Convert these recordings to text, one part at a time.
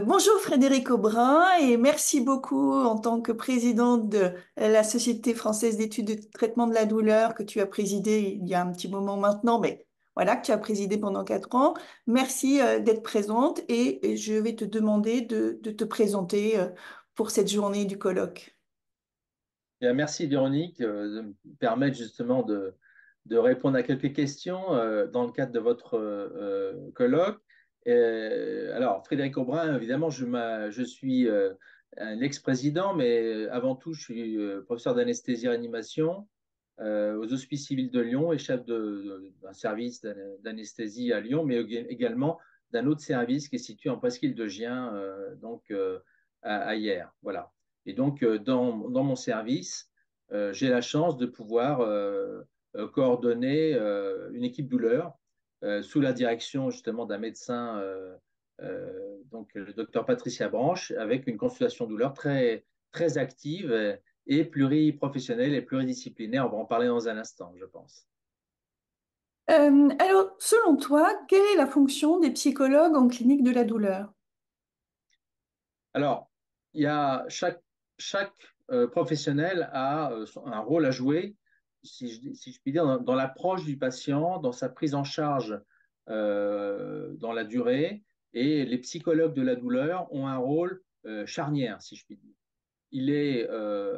Bonjour Frédéric Aubrin et merci beaucoup en tant que présidente de la Société française d'études de traitement de la douleur que tu as présidée il y a un petit moment maintenant, mais voilà, que tu as présidé pendant 4 ans. Merci d'être présente et je vais te demander de te présenter pour cette journée du colloque. Bien, merci Véronique de me permettre justement de répondre à quelques questions dans le cadre de votre colloque. Alors, Frédéric Aubrin, évidemment, je suis un ex-président, mais avant tout, je suis professeur d'anesthésie-réanimation aux Hospices civils de Lyon et chef d'un service d'anesthésie à Lyon, mais également d'un autre service qui est situé en Presqu'île de Gien, à Hyères. Voilà. Et donc, dans mon service, j'ai la chance de pouvoir coordonner une équipe douleur sous la direction justement d'un médecin, donc le docteur Patricia Branche, avec une consultation douleur très active et pluriprofessionnelle et pluridisciplinaire. On va en parler dans un instant, je pense. Alors, selon toi, quelle est la fonction des psychologues en clinique de la douleur? Alors, il y a chaque professionnel a un rôle à jouer, si je puis dire, dans l'approche du patient, dans sa prise en charge dans la durée. Et les psychologues de la douleur ont un rôle charnière, si je puis dire. Il est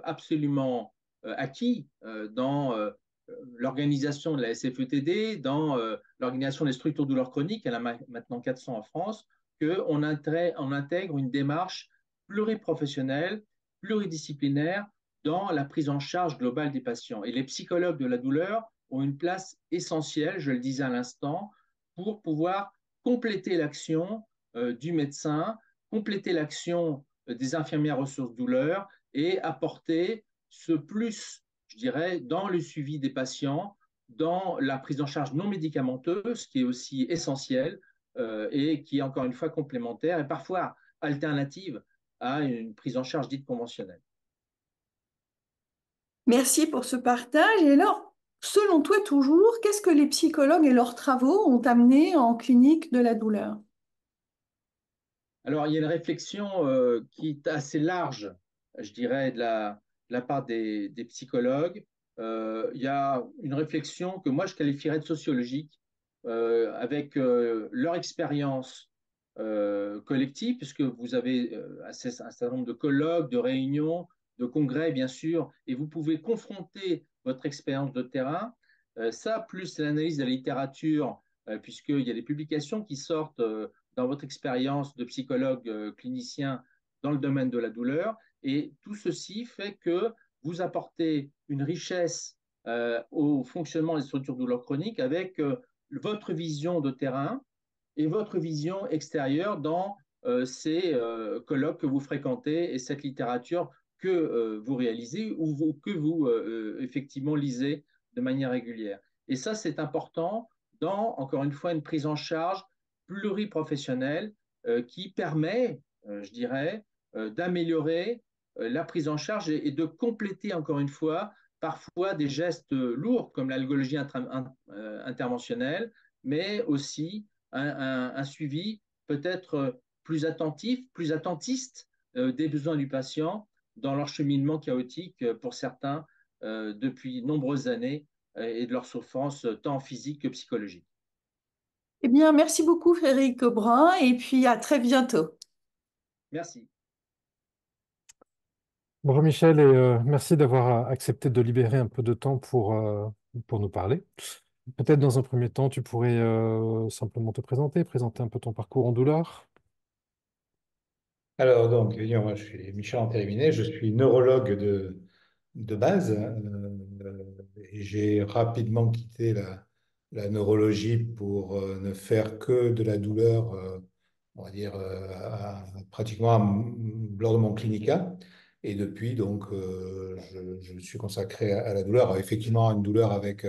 absolument acquis dans l'organisation de la SFETD, dans l'organisation des structures douleurs chroniques, il y en a maintenant 400 en France, qu'on intègre une démarche pluriprofessionnelle, pluridisciplinaire dans la prise en charge globale des patients. Et les psychologues de la douleur ont une place essentielle, je le disais à l'instant, pour pouvoir compléter l'action du médecin, compléter l'action des infirmières ressources douleurs et apporter ce plus, je dirais, dans le suivi des patients, dans la prise en charge non médicamenteuse, qui est aussi essentielle et qui est encore une fois complémentaire et parfois alternative à une prise en charge dite conventionnelle. Merci pour ce partage. Et alors, selon toi toujours, qu'est-ce que les psychologues et leurs travaux ont amené en clinique de la douleur? Alors, il y a une réflexion qui est assez large, je dirais, de la part des psychologues. Il y a une réflexion que moi, je qualifierais de sociologique, avec leur expérience collective, puisque vous avez un certain nombre de colloques, de réunions, de congrès, bien sûr, et vous pouvez confronter votre expérience de terrain. Ça, plus l'analyse de la littérature, puisqu'il y a des publications qui sortent dans votre expérience de psychologue clinicien dans le domaine de la douleur. Et tout ceci fait que vous apportez une richesse au fonctionnement des structures de douleur chronique avec votre vision de terrain et votre vision extérieure dans ces colloques que vous fréquentez et cette littérature que vous réalisez ou que vous effectivement lisez de manière régulière. Et ça, c'est important dans, encore une fois, une prise en charge pluriprofessionnelle qui permet, je dirais, d'améliorer la prise en charge et de compléter, encore une fois, parfois des gestes lourds comme l'algologie interventionnelle, mais aussi un suivi peut-être plus attentif, plus attentiste des besoins du patient dans leur cheminement chaotique pour certains depuis de nombreuses années et de leur souffrance tant physique que psychologique. Eh bien, merci beaucoup Frédéric Aubrin et puis à très bientôt. Merci. Bonjour Michel et merci d'avoir accepté de libérer un peu de temps pour nous parler. Peut-être dans un premier temps, tu pourrais simplement te présenter, présenter un peu ton parcours en douleur. Alors, donc, moi, je suis Michel Antériminet, je suis neurologue de base et j'ai rapidement quitté la neurologie pour ne faire que de la douleur, on va dire, pratiquement lors de mon clinica. Et depuis, donc, je me suis consacré à la douleur. Alors, effectivement, une douleur avec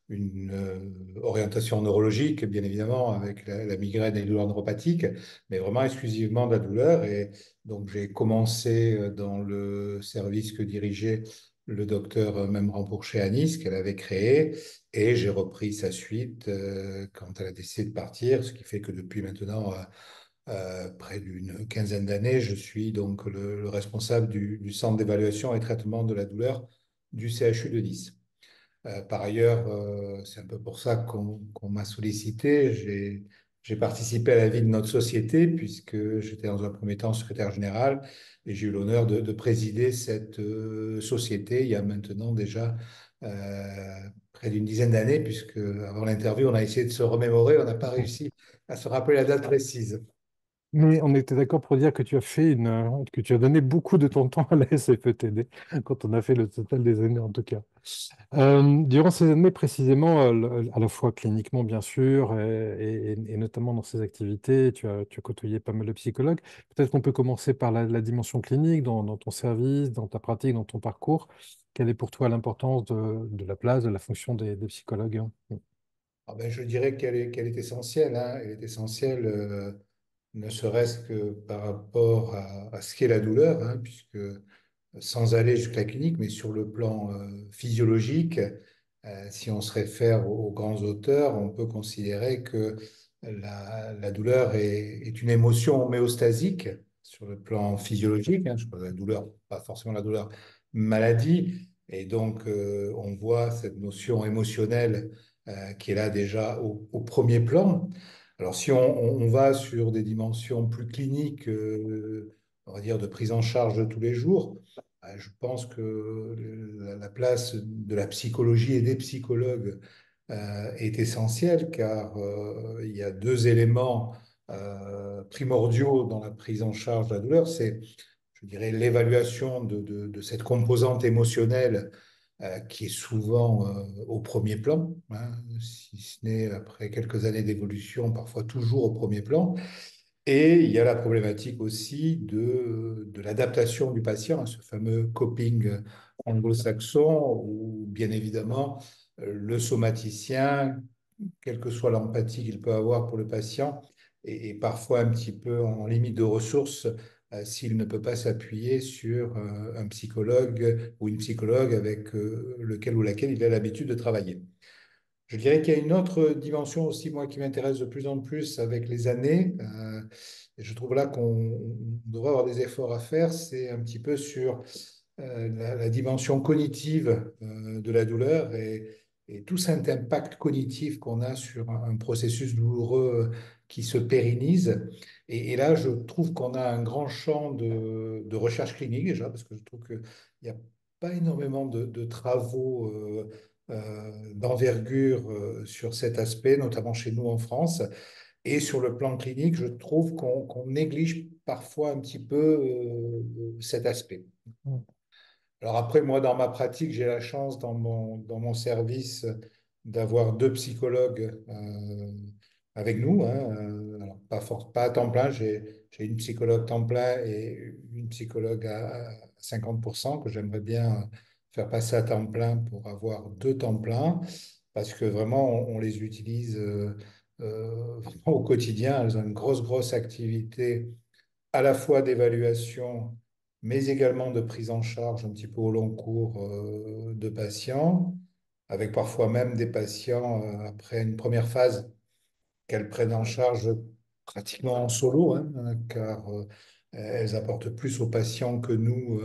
une orientation neurologique, bien évidemment, avec la migraine et les douleurs neuropathiques, mais vraiment exclusivement de la douleur. Et donc, j'ai commencé dans le service que dirigeait le docteur Memrampourché à Nice, qu'elle avait créé, et j'ai repris sa suite quand elle a décidé de partir, ce qui fait que depuis maintenant près d'une quinzaine d'années. Je suis donc le responsable du centre d'évaluation et traitement de la douleur du CHU de Nice. Par ailleurs, c'est un peu pour ça qu'on m'a sollicité. J'ai participé à la vie de notre société puisque j'étais dans un premier temps secrétaire général et j'ai eu l'honneur de présider cette société il y a maintenant déjà près d'une dizaine d'années, puisque avant l'interview, on a essayé de se remémorer, on n'a pas réussi à se rappeler la date précise. Mais on était d'accord pour dire que tu as que tu as donné beaucoup de ton temps à la SFETD, quand on a fait le total des années en tout cas. Durant ces années précisément, à la fois cliniquement bien sûr, et notamment dans ces activités, tu as côtoyé pas mal de psychologues. Peut-être qu'on peut commencer par la dimension clinique dans ton service, dans ta pratique, dans ton parcours. Quelle est pour toi l'importance de la place, de la fonction des psychologues? Ah ben, je dirais qu'elle est essentielle, hein. Elle est essentielle, ne serait-ce que par rapport à ce qu'est la douleur, hein, puisque sans aller jusqu'à la clinique, mais sur le plan physiologique, si on se réfère aux grands auteurs, on peut considérer que la douleur est une émotion homéostasique sur le plan physiologique, hein. Je parle de la douleur, pas forcément la douleur maladie, et donc on voit cette notion émotionnelle qui est là déjà au premier plan. Alors si on va sur des dimensions plus cliniques, on va dire de prise en charge de tous les jours, je pense que la place de la psychologie et des psychologues est essentielle car il y a deux éléments primordiaux dans la prise en charge de la douleur. C'est, je dirais, l'évaluation de cette composante émotionnelle qui est souvent au premier plan, hein, si ce n'est après quelques années d'évolution, parfois toujours au premier plan. Et il y a la problématique aussi de l'adaptation du patient, hein, ce fameux coping anglo-saxon, où bien évidemment le somaticien, quelle que soit l'empathie qu'il peut avoir pour le patient, est parfois un petit peu en limite de ressources s'il ne peut pas s'appuyer sur un psychologue ou une psychologue avec lequel ou laquelle il a l'habitude de travailler. Je dirais qu'il y a une autre dimension aussi, moi, qui m'intéresse de plus en plus avec les années. Et je trouve là qu'on devrait avoir des efforts à faire. C'est un petit peu sur la dimension cognitive de la douleur et tout cet impact cognitif qu'on a sur un processus douloureux qui se pérennise. Et là, je trouve qu'on a un grand champ de recherche clinique déjà, parce que je trouve qu'il n'y a pas énormément de travaux d'envergure sur cet aspect, notamment chez nous en France. Et sur le plan clinique, je trouve qu'on néglige parfois un petit peu cet aspect. Alors après, moi, dans ma pratique, j'ai la chance dans mon service d'avoir deux psychologues avec nous, hein. Alors pas à temps plein, j'ai une psychologue temps plein et une psychologue à 50% que j'aimerais bien faire passer à temps plein pour avoir deux temps pleins, parce que vraiment, on les utilise vraiment au quotidien. Elles ont une grosse activité à la fois d'évaluation, mais également de prise en charge un petit peu au long cours de patients, avec parfois même des patients après une première phase qu'elles prennent en charge pratiquement en solo, hein, car elles apportent plus aux patients que nous,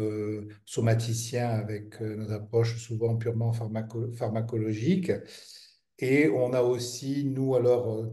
somaticiens, avec nos approches souvent purement pharmacologiques. Et on a aussi, nous, alors,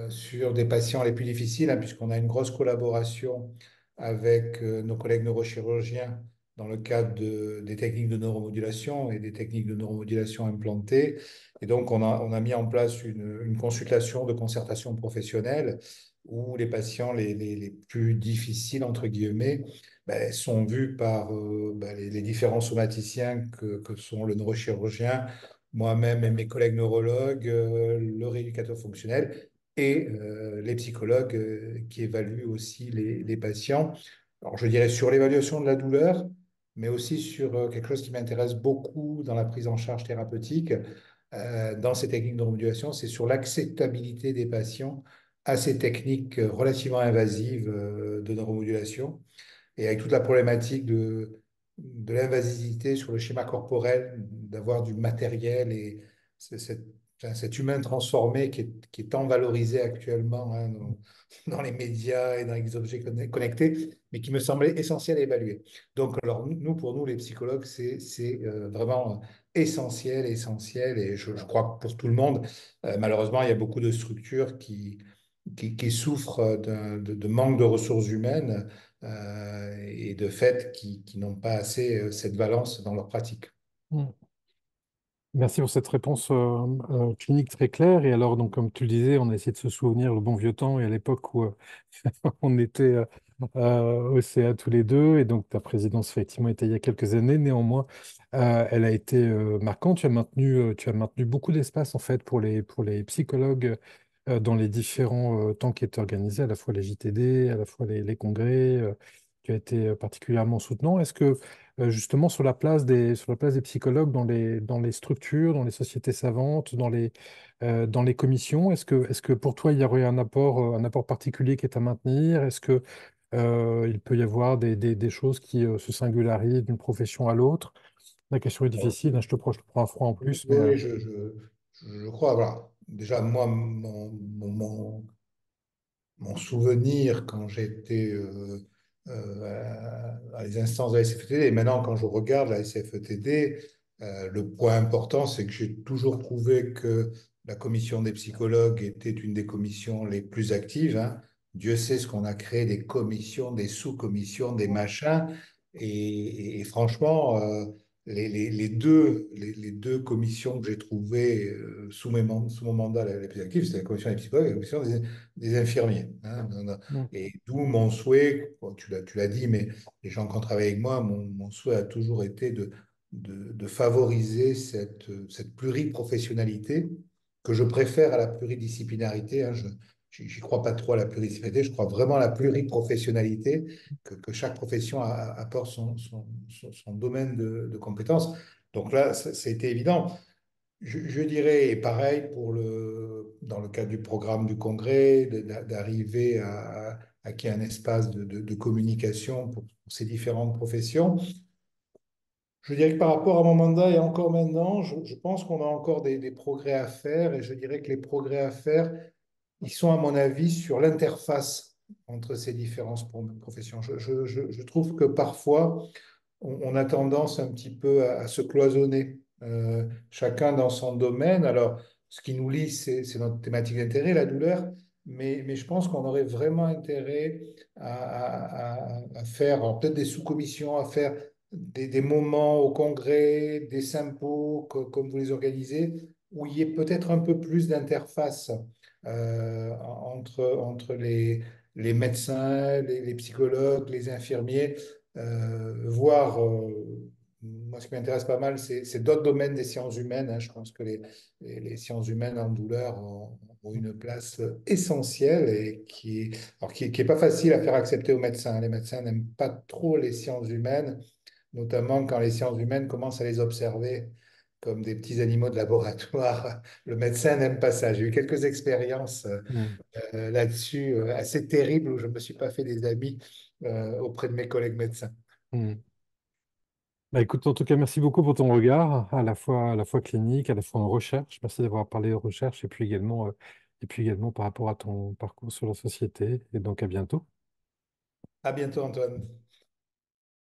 sur des patients les plus difficiles, hein, puisqu'on a une grosse collaboration avec nos collègues neurochirurgiens dans le cadre des techniques de neuromodulation et des techniques de neuromodulation implantées. Et donc, on a mis en place une consultation de concertation professionnelle où les patients les plus difficiles, entre guillemets, ben, sont vus par ben, les différents somaticiens que sont le neurochirurgien, moi-même et mes collègues neurologues, le rééducateur fonctionnel et les psychologues qui évaluent aussi les patients. Alors, je dirais sur l'évaluation de la douleur, mais aussi sur quelque chose qui m'intéresse beaucoup dans la prise en charge thérapeutique, dans ces techniques de neuromodulation, c'est sur l'acceptabilité des patients à ces techniques relativement invasives de neuromodulation et avec toute la problématique de l'invasivité sur le schéma corporel, d'avoir du matériel et cette cet humain transformé qui est tant valorisé actuellement hein, dans les médias et dans les objets connectés, mais qui me semblait essentiel à évaluer. Donc, alors, pour nous, les psychologues, c'est vraiment essentiel, essentiel, et je crois que pour tout le monde, malheureusement, il y a beaucoup de structures qui souffrent de manque de ressources humaines et de fait qui n'ont pas assez cette valence dans leur pratique. Mm. Merci pour cette réponse clinique très claire. Et alors, donc, comme tu le disais, on a essayé de se souvenir le bon vieux temps et à l'époque où on était au CA tous les deux. Et donc, ta présidence, effectivement, était il y a quelques années. Néanmoins, elle a été marquante. Tu as maintenu beaucoup d'espace, en fait, pour les psychologues dans les différents temps qui étaient organisés, à la fois les JTD, à la fois les congrès. Tu as été particulièrement soutenant. Est-ce que justement sur la place des psychologues dans les structures, dans les sociétés savantes, dans les commissions. Est-ce que pour toi, il y aurait un apport particulier qui est à maintenir? Est-ce que, il peut y avoir des choses qui se singularisent d'une profession à l'autre? La question est difficile, hein, je te prends un froid en Oui, plus, mais oui, je crois. Voilà. Déjà, moi, mon souvenir quand j'étais à les instances de la SFETD, et maintenant quand je regarde la SFETD, le point important, c'est que j'ai toujours trouvé que la commission des psychologues était une des commissions les plus actives, hein. Dieu sait ce qu'on a créé, des commissions, des sous-commissions, des machins. Et franchement, les deux commissions que j'ai trouvées sous mon mandat les plus actives, c'était la commission des psychologues et la commission des infirmiers, hein. mm, Et d'où mon souhait, bon, tu l'as dit, mais les gens qui ont travaillé avec moi, mon souhait a toujours été de favoriser cette pluriprofessionnalité que je préfère à la pluridisciplinarité, hein. J'y crois pas trop à la pluridisciplinarité, je crois vraiment à la pluriprofessionnalité, que chaque profession apporte son domaine de compétences. Donc là, c'était évident. Je dirais, et pareil dans le cadre du programme du congrès, d'arriver à qu'il y ait un espace de communication pour ces différentes professions. Je dirais que par rapport à mon mandat et encore maintenant, je pense qu'on a encore des progrès à faire et je dirais que les progrès à faire, ils sont à mon avis sur l'interface entre ces différentes professions. Je trouve que parfois, on a tendance un petit peu à se cloisonner, chacun dans son domaine. Alors, ce qui nous lie, c'est notre thématique d'intérêt, la douleur, mais je pense qu'on aurait vraiment intérêt à faire alors peut-être des sous-commissions, à faire des moments au congrès, des sympos, comme vous les organisez, où il y ait peut-être un peu plus d'interface entre les médecins, les psychologues, les infirmiers voir, moi ce qui m'intéresse pas mal, c'est d'autres domaines des sciences humaines, hein. Je pense que les sciences humaines en douleur ont une place essentielle et qui est pas facile à faire accepter aux médecins. Les médecins n'aiment pas trop les sciences humaines, notamment quand les sciences humaines commencent à les observer comme des petits animaux de laboratoire. Le médecin n'aime pas ça. J'ai eu quelques expériences mm, là-dessus assez terribles où je ne me suis pas fait des amis auprès de mes collègues médecins. mm. Bah, écoute, en tout cas, merci beaucoup pour ton regard, à la fois clinique, à la fois en recherche. Merci d'avoir parlé de recherche et puis également par rapport à ton parcours sur la société. Et donc, à bientôt. À bientôt, Antoine.